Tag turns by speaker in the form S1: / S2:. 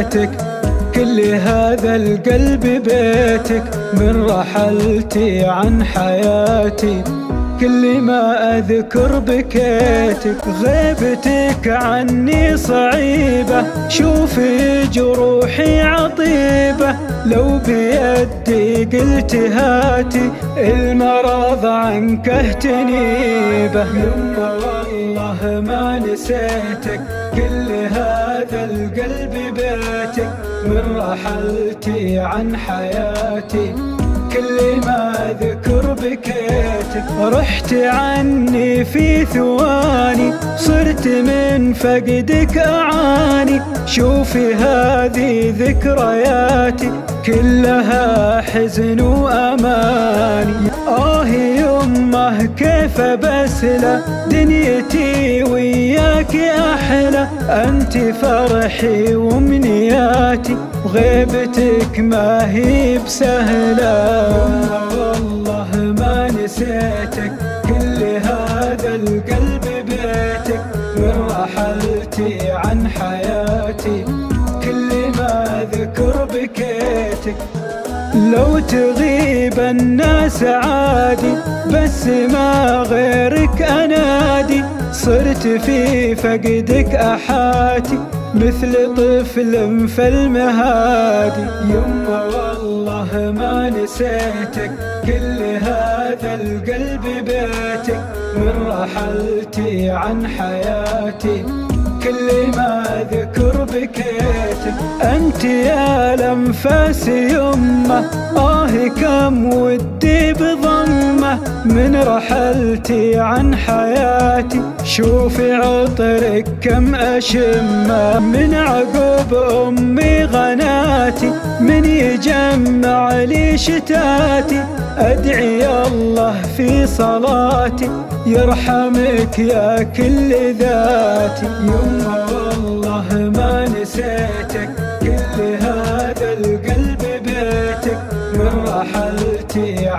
S1: نسيتك، كل هذا القلب بيتك، من رحلتي عن حياتي كل ما أذكر بكيتك. غيبتك عني صعيبة، شوفي جروحي عطيبة، لو بيدي قلت هاتي المرض عنك اهتنيبه. يما والله ما نسيتك، كل هذا القلب بيتك، من رحلتي عن حياتي كل ما أذكر بكيتك. رحت عني في ثواني، صرت من فقدك أعاني، شوفي هذه ذكرياتي كلها حزن وأماني. يمه كيف بسلى دنيتي وياك أحلى، أنت فرحي ومنياتي، غيبتك ما هي بسهلة. والله ما نسيتك، كل هذا القلب بيتك، من رحلتي عن حياتي كل ما أذكر بكيتك. لو تغيب الناس عادي، بس ما غيرك أنادي، صرت في فقدك أحاتي مثل طفل في المهادي. يما والله ما نسيتك، كل هذا القلب بيتك، من رحلتي عن حياتي كل ما أذكر بكيتك. أنت يا الأنفاس يمه، كم ودي بضمه، من رحلتي عن حياتي شوفي عطرك كم أشمه، من عقب أمي غناتي من يجمع لي شتاتي، أدعي الله في صلاتي يرحمك يا كل ذاتي. يما والله ما نسيتك، كل هذا القلب بيتك، من رحلتي